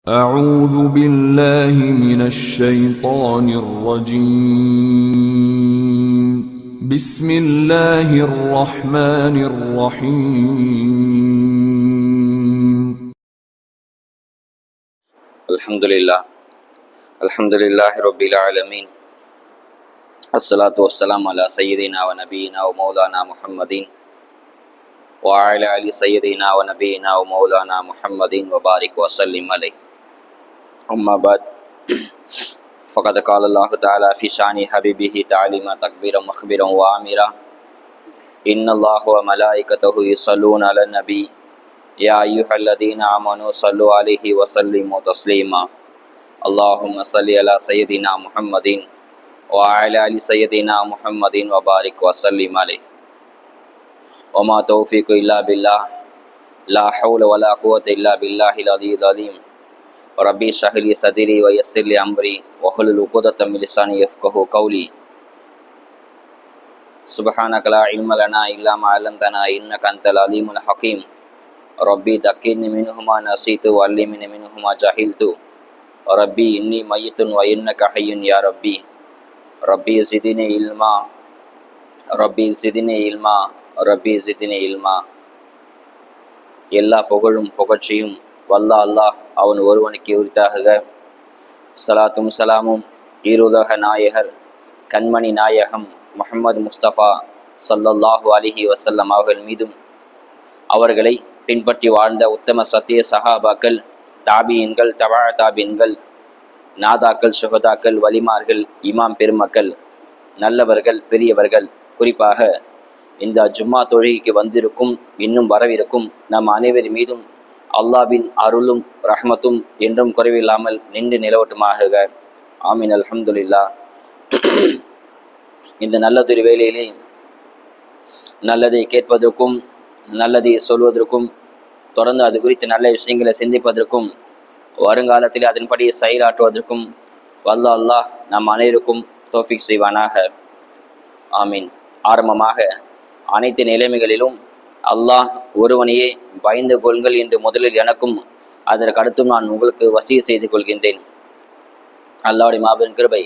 أعوذ بالله من الشيطان الرجيم بسم الله الرحمن الرحيم الحمد لله رب العالمين الصلاة والسلام على سيدنا ونبينا ومولانا محمد وعلى آل سيدنا ونبينا ومولانا محمد وبارك وسلم عليه. أما بعد فقد قال الله تعالى في شان حبيبه تعليما تكبيرا مخبرا وآمرا إن الله وملائكته يصلون على النبي يا أيها الذين آمنوا صلوا عليه وسلموا تسليما اللهم صل على سيدنا محمد وعلى آل سيدنا محمد وبارك وسلم عليه. وما توفيق إلا بالله لا حول ولا قوة إلا بالله العلي العظيم. ربي اشرح لي صدري ويسر لي أمري واحلل عقدة من لساني يفقهوا قولي. سبحانك لا علم لنا إلا ما علمتنا إنك أنت العليم الحكيم. ربي ذكرني منه ما نسيت وعلمني منه ما جهلت. ربي إني ميت وإنك حي يا ربي. ربي زدني علما ربي زدني علما ரப்பி ஜித்னி இல்மா. எல்லா புகழும் புகழ்ச்சியும் வல்லா அல்லாஹ் அவன் ஒருவனுக்கு உரித்தாக. சலாத்தும் சலாமும் ஈருலக நாயகர் கண்மணி நாயகம் முஹம்மது முஸ்தபா ஸல்லல்லாஹு அலைஹி வஸல்லம் அவர்கள் மீதும் அவர்களை பின்பற்றி வாழ்ந்த உத்தம சத்திய சஹாபாக்கள், தாபியின்கள், தபா தாபியின்கள், நாதாக்கள், சுஹதாக்கள், வலிமார்கள், இமாம் பெருமக்கள், நல்லவர்கள், பெரியவர்கள், குறிப்பாக இந்த ஜும்மா தொழுகைக்கு வந்திருக்கும் இன்னும் வரவிருக்கும் நம் அனைவர் மீதும் அல்லாஹ்வின் அருளும் ரஹ்மத்தும் என்றும் குறைவில்லாமல் நின்று நிலவட்டுமாக. ஆமீன். அல்ஹம்துலில்லாஹ். இந்த நல்லதொரு வேளையிலே நல்லதை கேட்பதற்கும் நல்லதை சொல்வதற்கும் தொடர்ந்து அது குறித்து நல்ல விஷயங்களை சிந்திப்பதற்கும் வருங்காலத்தில் அதன்படி செயலாற்றுவதற்கும் வல்ல அல்லாஹ் நம் அனைவருக்கும் தௌஃபீக் செய்வானாக. ஆமீன். ஆரம்பமாக அனைத்து நிலைமைகளிலும் அல்லாஹ் ஒருவனையே பயந்து கொள்கள் என்று முதலில் எனக்கும் அதற்கு அடுத்தும் நான் உங்களுக்கு வசிய செய்து கொள்கின்றேன். அல்லாஹ்வுடைய மாபெரும் கிருபை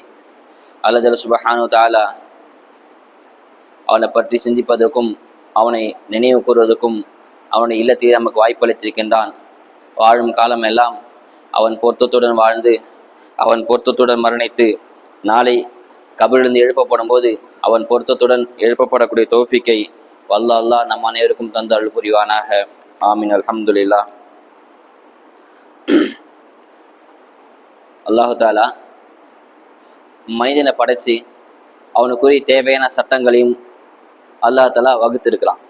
அல்லது சுப்ஹானஹு தஆலா அவனை பற்றி சிந்திப்பதற்கும் அவனை நினைவு கூறுவதற்கும் அவனுடைய இல்லத்தில் நமக்கு வாய்ப்பளித்திருக்கின்றான். வாழும் காலம் எல்லாம் அவன் பொருத்தத்துடன் வாழ்ந்து அவன் பொருத்தத்துடன் மரணித்து நாளை கபரிலிருந்து எழுப்பப்படும் போது அவன் பொருத்தத்துடன் எழுப்பப்படக்கூடிய தௌஃபீக்கை வல்ல அல்லாஹ் நம் அனைவருக்கும் தந்து அருள் புரிவானாக. ஆமீன். அல்ஹம்துலில்லாஹ். அல்லாஹு தாலா மனிதனை படைச்சு அவனுக்குரிய தேவையான சட்டங்களையும் அல்லாஹ் தாலா வகுத்திருக்கிறான்.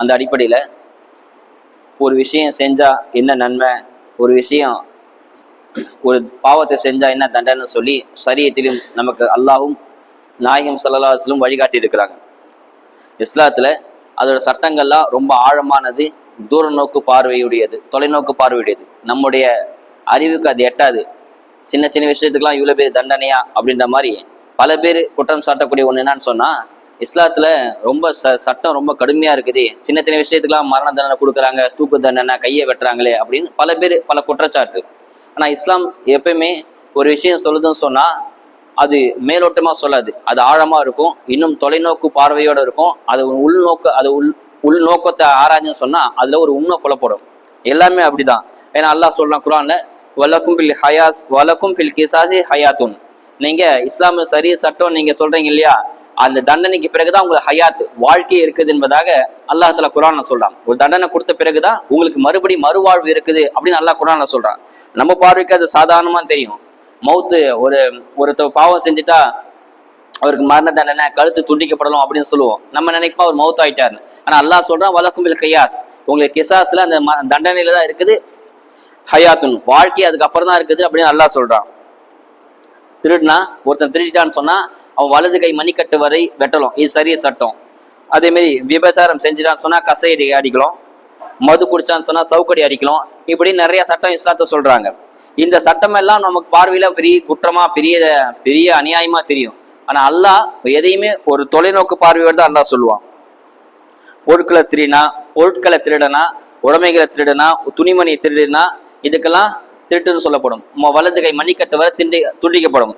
அந்த அடிப்படையில் ஒரு விஷயம் செஞ்சா என்ன நன்மை, ஒரு விஷயம் ஒரு பாவத்தை செஞ்சா என்ன தண்டனை சொல்லி ஷரியத்திலும் நமக்கு அல்லாஹ்வும் நாயகம் ஸல்லல்லாஹு அலைஹி வஸல்லம் வழிகாட்டி இருக்கிறாங்க. இஸ்லாத்துல அதோட சட்டங்கள்லாம் ரொம்ப ஆழமானது, தூர நோக்கு பார்வையுடையது, தொலைநோக்கு பார்வையுடையது. நம்முடைய அறிவுக்கு அது எட்டாது. சின்ன சின்ன விஷயத்துக்கெல்லாம் இவ்வளோ பேர் தண்டனையா அப்படின்ற மாதிரி பல பேர் குற்றம் சாட்டக்கூடிய ஒன்று என்னன்னு சொன்னா, இஸ்லாத்துல ரொம்ப சட்டம் ரொம்ப கடுமையா இருக்குது, சின்ன சின்ன விஷயத்துக்கெல்லாம் மரண தண்டனை கொடுக்குறாங்க, தூக்கு தண்டனை, கையை வெட்டுறாங்களே அப்படின்னு பல பேர் பல குற்றச்சாட்டு. ஆனா இஸ்லாம் எப்பயுமே ஒரு விஷயம் சொல்லுதுன்னு சொன்னா அது மேலோட்டமா சொல்லாது, அது ஆழமா இருக்கும், இன்னும் தொலைநோக்கு பார்வையோட இருக்கும். அது உள்நோக்கத்தை ஆராய்ஞ்சுன்னு சொன்னா அதுல ஒரு உண்மை புலப்படும். எல்லாமே அப்படிதான். ஏன்னா அல்லாஹ் சொல்றான் குர்ஆன்ல, வலக்கும் ஃபில் ஹயாஸ் வலக்கும் ஃபில் கிசாஸி ஹயாத்துன். நீங்க இஸ்லாம சரி சட்டம் நீங்க சொல்றீங்க இல்லையா, அந்த தண்டனைக்கு பிறகுதான் உங்களுக்கு ஹயாத் வாழ்க்கை இருக்குது என்பதாக அல்லாஹ் தஆலா குர்ஆன்ல சொல்றான். ஒரு தண்டனை கொடுத்த பிறகுதான் உங்களுக்கு மறுவாழ்வு இருக்குது அப்படின்னு அல்லாஹ் குர்ஆன்ல சொல்றான். நம்ம பார்வைக்கு அது சாதாரணமா தெரியும். மௌத்து ஒரு பாவம் செஞ்சுட்டா அவருக்கு மரண தண்டனை, கழுத்து துண்டிக்கப்படலாம் அப்படின்னு சொல்லுவோம். நம்ம நினைப்போம் அவர் மௌத் ஆயிட்டாரு. ஆனா அல்லாஹ் சொல்றான் வலக்கும் பில் கியாஸ், உங்களுக்கு கிசாஸ்ல அந்த தண்டனையில தான் இருக்குது ஹயாத்துன், வாழ்க்கை அதுக்கப்புறம் தான் இருக்குது அப்படின்னு அல்லாஹ் சொல்றான். திருடுனா ஒருத்தன் திருடிட்டான்னு சொன்னா அவன் வலது கை மணிக்கட்டு வரை வெட்டலாம், இது சரிய சட்டம். அதே மாதிரி விபச்சாரம் செஞ்சுட்டான்னு சொன்னா கசையடி அடிக்கலாம், மது குடிச்சான்னு சொன்னா சவுக்கடி அடிக்கலாம். இப்படி நிறைய சட்டம் இஸ்லாத்தை சொல்றாங்க. இந்த சட்டம் எல்லாம் நமக்கு பார்வையில பெரிய குற்றமா பெரிய அநியாயமா தெரியும். ஆனா அல்லாஹ் எதையுமே ஒரு தொலைநோக்கு பார்வையோடு தான் அல்லாஹ் சொல்லுவான். பொருட்களை திருடனா, உடைமைகளை திருடனா, துணிமணியை திருடினா இதுக்கெல்லாம் திருட்டுன்னு சொல்லப்படும். வலது கை மணிக்கட்டு வரை துண்டிக்கப்படும்.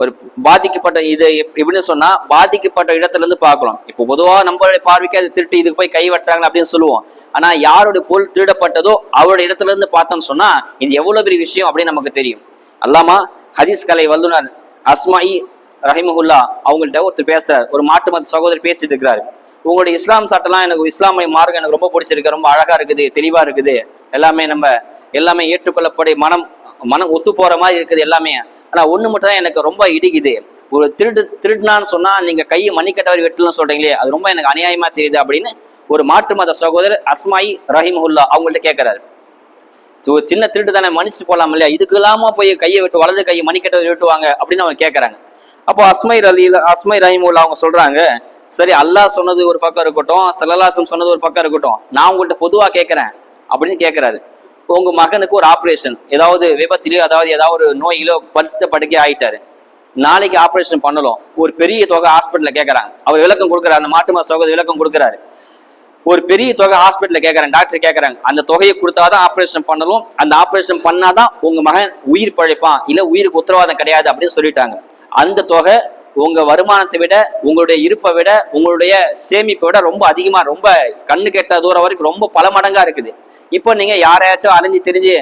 ஒரு பாதிக்கப்பட்ட இது எப்படின்னு சொன்னா பாதிக்கப்பட்ட இடத்துல இருந்து பார்க்கலாம். இப்போ பொதுவா நம்மளுடைய பார்வைக்கு அது திருட்டு, இதுக்கு போய் கை வெட்டுறாங்க அப்படின்னு சொல்லுவோம். ஆனா யாருடைய பொருள் திருடப்பட்டதோ அவருடைய இடத்துல இருந்து பார்த்தோம்னு சொன்னா இது எவ்வளவு பெரிய விஷயம் அப்படின்னு நமக்கு தெரியும். அல்லாமா ஹதீஸ் கலை வல்லுனர் அஸ்மாயி ரஹிமஹுல்லா அவங்கள்ட்ட ஒருத்தர் பேசுறாரு. ஒரு மாட்டு மத சகோதரர் பேசிட்டு இருக்கிறாரு. உங்களுடைய இஸ்லாம் சாட்டெல்லாம் எனக்கு இஸ்லாமிய மார்க்கம் எனக்கு ரொம்ப பிடிச்சிருக்கு, ரொம்ப அழகா இருக்குது, தெளிவா இருக்குது, எல்லாமே ஏற்றுக்கொள்ளப்படைய மனம் ஒத்து போற மாதிரி இருக்குது எல்லாமே. ஆனா ஒண்ணு மட்டும் தான் எனக்கு ரொம்ப இடிக்குது. ஒரு திருடுனான்னு சொன்னா நீங்க கையை மணிக்கட்டவரை வெட்டலன்னு சொல்றீங்களே, அது ரொம்ப எனக்கு அநியாயமா தெரியுது அப்படின்னு ஒரு மாட்டு மத சகோதரர் அஸ்மாயி ரஹிமஹுல்லா அவங்கள்ட்ட கேட்கிறாரு. சின்ன திருட்டு தானே, மன்னிச்சுட்டு போலாம் இல்லையா, இதுக்கு இல்லாம போய் கையை வெட்டு, வலது கையை மணிக்கட்டவரை வெட்டுவாங்க அப்படின்னு அவங்க கேட்கறாங்க. அப்போ அஸ்மை ரஹிமுல்லா அவங்க சொல்றாங்க, சரி அல்லாஹ் சொன்னது ஒரு பக்கம் இருக்கட்டும், ஸல்லல்லாஹு சொன்னது ஒரு பக்கம் இருக்கட்டும், நான் உங்கள்கிட்ட பொதுவா கேட்கிறேன் அப்படின்னு கேட்கிறாரு. உங்க மகனுக்கு ஒரு ஆப்ரேஷன், ஏதாவது விபத்திலயோ ஏதாவது ஒரு நோயிலோ படுக்கை ஆயிட்டாரு, நாளைக்கு ஆப்ரேஷன் பண்ணலாம், ஒரு பெரிய தொகை ஹாஸ்பிட்டல்ல கேட்கறாங்க. அவர் விளக்கம் கொடுக்குறாரு, அந்த மாட்டு சகோதரர் விளக்கம் கொடுக்குறாரு. ஒரு பெரிய தொகை ஹாஸ்பிட்டல்ல கேட்கறாங்க, டாக்டர் கேட்கறாங்க, அந்த தொகையை கொடுத்தாதான் ஆப்ரேஷன் பண்ணணும், அந்த ஆப்ரேஷன் பண்ணாதான் உங்க மகன் உயிர் பழைப்பான், இல்ல உயிருக்கு உத்தரவாதம் கிடையாது அப்படின்னு சொல்லிட்டாங்க. அந்த தொகை உங்க வருமானத்தை விட, உங்களுடைய இருப்பை விட, உங்களுடைய சேமிப்பை விட ரொம்ப அதிகமா, ரொம்ப கண்ணு கெட்ட தூரம் வரைக்கும் ரொம்ப பல மடங்கா இருக்குது. இப்போ நீங்க யாரையாட்டும் அறிஞ்சு தெரிஞ்சு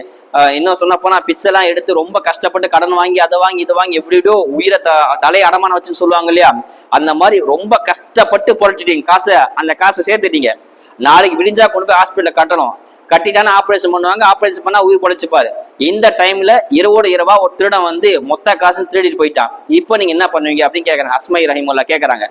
இன்னும் சொன்ன போனா பிச்சைலாம் எடுத்து ரொம்ப கஷ்டப்பட்டு கடன் வாங்கி அதை வாங்கி இதை வாங்கி எப்படியோ உயிரை தலையை அடமானம் வச்சுன்னு சொல்லுவாங்க இல்லையா, அந்த மாதிரி ரொம்ப கஷ்டப்பட்டு புரட்டிட்டீங்க காசை, அந்த காசை சேர்த்துட்டீங்க. நாளைக்கு விடிஞ்சா கொண்டு போய் ஹாஸ்பிட்டல கட்டணும், கட்டிட்டானா ஆப்ரேஷன் பண்ணுவாங்க, ஆப்ரேஷன் பண்ணா உயிர் பொழைச்சுப்பாரு. இந்த டைம்ல இரவோடு இரவா ஒரு திருடன் வந்து மொத்த காசு திருடிட்டு போயிட்டான், இப்போ நீங்க என்ன பண்ணுவீங்க அப்படின்னு கேட்கறாங்க. அஸ்மை ரஹிமுல்லா கேட்கறாங்க.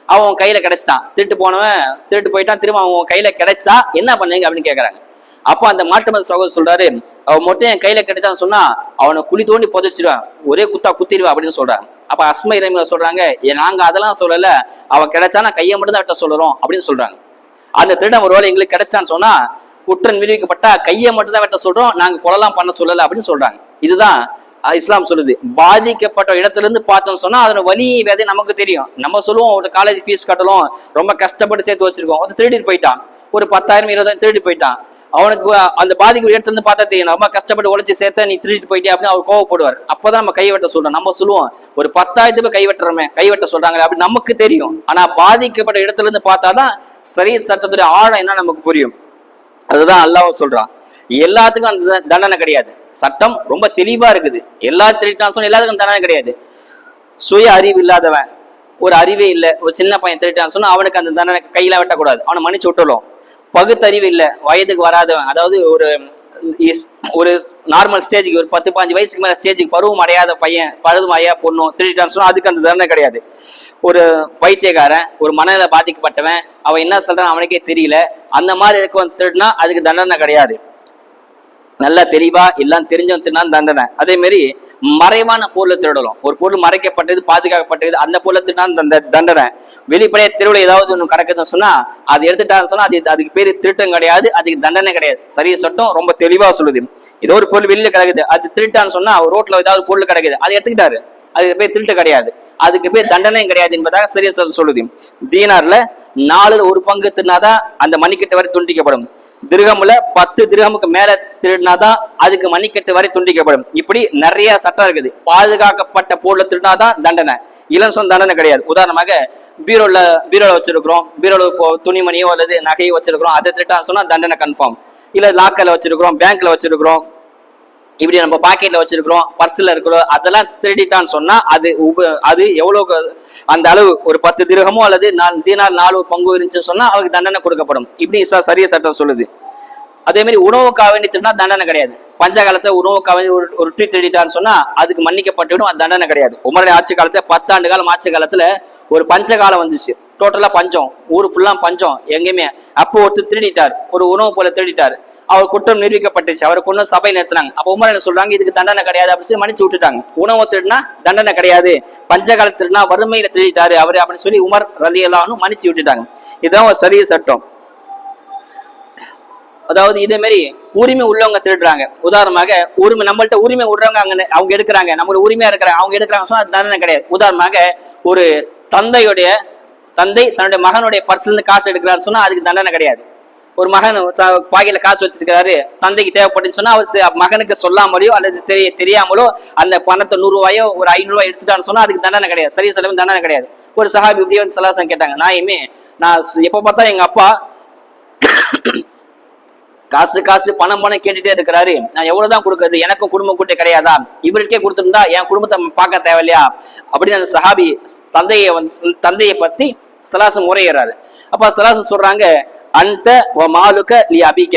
அவன் கையில கிடைச்சிட்டான், திருட்டு போனவன் திருட்டு போயிட்டான், திரும்ப அவன் கையில கிடைச்சா என்ன பண்ணுவீங்க அப்படின்னு கேட்கறாங்க. அப்ப அந்த மாட்டு மத சகோதரர் சொல்றாரு, அவன் மட்டும் என் கையில கிடைச்சான்னு சொன்னா அவனை குழி தோண்டி புதைச்சிடுவான், ஒரே குத்தா குத்திடுவா அப்படின்னு சொல்றாங்க. அப்ப அஸ்மை ரஹிமுல்லா சொல்றாங்க, நாங்க அதெல்லாம் சொல்லல, அவன் கிடைச்சானா கையை மட்டும் தான் வெட்ட சொல்றோம் அப்படின்னு சொல்றாங்க. அந்த திருடன் ஒருவேளை எங்களுக்கு கிடைச்சிட்டான்னு சொன்னா குற்றம் நிரூபிக்கப்பட்டா கையை மட்டும் தான் வெட்ட சொல்றோம், நாங்க கொலைலாம் பண்ண சொல்லல அப்படின்னு சொல்றாங்க. இதுதான் இஸ்லாம் சொல்லுது. பாதிக்கப்பட்ட இடத்துல இருந்து பார்த்தோம்னு சொன்னா அதோட வலி வேதை நமக்கு தெரியும். நம்ம சொல்லுவோம் ஒரு காலேஜ் ஃபீஸ் கட்டலும் ரொம்ப கஷ்டப்பட்டு சேர்த்து வச்சிருக்கோம், அது திருடிட்டு போயிட்டான், ஒரு 10,000 20,000 திருடிட்டு போயிட்டான், அவனுக்கு அந்த பாதிப்பு இடத்துல இருந்து பார்த்தா தெரியும், ரொம்ப கஷ்டப்பட்டு உழைச்சி சேர்த்த நீ திருடிட்டு போயிட்டே அப்படின்னு அவர் கோவப்படுவார். அப்பதான் நம்ம கைவெட்ட சொல்றோம். நம்ம சொல்லுவோம் ஒரு 10,000 கைவெட்ட சொல்றாங்க அப்படின்னு நமக்கு தெரியும். ஆனா பாதிக்கப்பட்ட இடத்துல இருந்து பார்த்தாதான் சரி சட்டத்துடைய ஆழம் என்ன நமக்கு புரியும். அதுதான் அல்லாஹ் சொல்றான். எல்லாத்துக்கும் அந்த தண்டனை கிடையாது, சட்டம் ரொம்ப தெளிவா இருக்குது. எல்லா திருட்டான்னு எல்லாத்துக்கும் தண்டனை கிடையாது. சுய அறிவு இல்லாதவன், ஒரு அறிவே இல்லை, ஒரு சின்ன பையன் திருட்டான்னு சொன்னா அவனுக்கு அந்த தண்டனை கையில வெட்டக்கூடாது, அவனை மன்னிச்சு விட்டுறோம். பகுத்தறிவு இல்லை, வயதுக்கு வராதவன், அதாவது ஒரு நார்மல் ஸ்டேஜுக்கு ஒரு 10-15 வயசுக்கு மேல ஸ்டேஜுக்கு பருவம் அடையாத பையன், பழுதும் அடையா பொண்ணும் திருட்டான்னு சொன்னா அதுக்கு அந்த தண்டனை கிடையாது. ஒரு பைத்தியக்காரன், ஒரு மனநிலை பாதிக்கப்பட்டவன், அவன் என்ன சொல்றான் அவனுக்கே தெரியல, அந்த மாதிரி இருக்கவன் திருடுனா அதுக்கு தண்டனை கிடையாது. நல்லா தெளிவா எல்லாம் தெரிஞ்சவன் திருடினா தண்டனை. அதே மாதிரி மறைவான பொருளை திருடலாம், ஒரு பொருள் மறைக்கப்பட்டது பாதுகாக்கப்பட்டது, அந்த பொருளை திருடினா தண்டனை. வெளிப்படையா தெருவில் ஏதாவது ஒன்று கிடக்குதுன்னு சொன்னா அது எடுத்துட்டான்னு சொன்னா அதுக்கு பேரு திருட்டம் கிடையாது, அதுக்கு தண்டனை கிடையாது. சரிய சட்டம் ரொம்ப தெளிவா சொல்லுது. ஏதோ ஒரு பொருள் வெளியில கிடக்குது, அது திருட்டான்னு சொன்னா ரோட்ல ஏதாவது பொருள் கிடக்குது, அதை எடுத்துக்கிட்டாரு, அதுக்கு பேர் திருட்டு கிடையாது, அதுக்கு பேர் தண்டனையும் கிடையாது என்பதாக சரியா சொல்லுது. தீனார்ல 4 ஒரு பங்கு திருடினாதான் அந்த மணிக்கட்டு வரை துண்டிக்கப்படும். திரகம்ல 10 திரகமுக்கு மேல திருடினாதான் அதுக்கு மணிக்கட்டு வரை துண்டிக்கப்படும். இப்படி நிறைய சட்டம் இருக்குது. பாதுகாக்கப்பட்ட பொருளை திருடினாதான் தண்டனை, இளம் தண்டனை கிடையாது. உதாரணமாக பீரோல வச்சிருக்கிறோம், பீரோல துணிமணியோ அல்லது நகையோ வச்சிருக்கிறோம், அதை திருட்டான்னு சொன்னா தண்டனை கன்ஃபார்ம். இல்ல லாக்கர்ல வச்சிருக்கிறோம், பேங்க்ல வச்சிருக்கிறோம், இப்படி நம்ம பாக்கெட்ல வச்சிருக்கிறோம், பர்ஸ்ல இருக்கிறோம், அதெல்லாம் திருடிட்டான்னு சொன்னா அது எவ்வளவு அந்த அளவு ஒரு 10 திரகமோ அல்லது 4 தீனார் 4 பங்கு இருந்துச்சுன்னு சொன்னா அவருக்கு தண்டனை கொடுக்கப்படும். இப்படி சரிய சட்டம் சொல்லுது. அதே மாதிரி உணவுக்காக வேண்டி திருடினா தண்டனை கிடையாது. பஞ்ச காலத்துல உணவுக்காக வேண்டி ஒரு டீ திருடிட்டான்னு சொன்னா அதுக்கு மன்னிக்கப்பட்டுவிடும், அது தண்டனை கிடையாது. உமருடைய ஆட்சி காலத்துல 10 ஆண்டு காலம் ஆட்சி காலத்துல ஒரு பஞ்ச காலம் வந்துச்சு, டோட்டலா பஞ்சம், ஊரு ஃபுல்லா பஞ்சம் எங்கேயுமே. அப்போ ஒருத்தர் திருடிட்டார், ஒரு உணவு போல திருடிட்டாரு, அவர் குற்றம் நிரூபிக்கப்பட்டுச்சு, அவரை கொண்டு சபையில் நிறுத்தினாங்க. அப்ப உமர் என்ன சொல்றாங்க, இதுக்கு தண்டனை கிடையாது அப்படின்னு சொல்லி மன்னிச்சு விட்டுட்டாங்க. உணவு திருடினா தண்டனை கிடையாது, பஞ்சகால திருடினா வறுமையில திருடிட்டாரு அவரு அப்படின்னு சொல்லி உமர் ரலியல்லாஹு மன்னிச்சு விட்டுட்டாங்க. இதுதான் ஒரு சரிய சட்டம். அதாவது இதே மாதிரி உரிமை உள்ளவங்க திருடுறாங்க. உதாரணமாக உரிமை நம்மள்ட்ட உரிமை விடுறவங்க அவங்க எடுக்கிறாங்க, நம்மளோட உரிமையா இருக்கிறாங்க, அவங்க எடுக்கிறாங்க சொன்னா தண்டனை கிடையாது. உதாரணமாக ஒரு தந்தை தன்னுடைய மகனுடைய பர்ஸ்ல இருந்து காசு எடுக்கிறான்னு சொன்னா அதுக்கு தண்டனை கிடையாது. ஒரு மகன் பாக்கையில காசு வச்சிருக்காரு, தந்தைக்கு தேவைப்பட்டுன்னு சொன்னா அவர் மகனுக்கு சொல்லாமலையோ அல்லது தெரியாமலோ அந்த பணத்தை 100 ரூபாயோ ஒரு 500 ரூபாய் எடுத்துட்டான்னு சொன்னா அதுக்கு தண்டனை கிடையாது, சரி செலவு தண்டனை கிடையாது. ஒரு சஹாபி இப்படியே வந்து சலாசம் கேட்டாங்க, நான் எப்ப பார்த்தா எங்க அப்பா காசு காசு பணம் கேட்டுட்டே இருக்கிறாரு, நான் எவ்வளவுதான் கொடுக்கறது, எனக்கும் குடும்ப கூட்டே கிடையாதா, இவருக்கே கொடுத்திருந்தா என் குடும்பத்தை பார்க்க தேவையில்லையா அப்படின்னு அந்த சஹாபி தந்தையை பத்தி சலாசம் முறையிறாரு. அப்ப சலாசம் சொல்றாங்க, அந்த மாலுக்க நீ அபிக்க,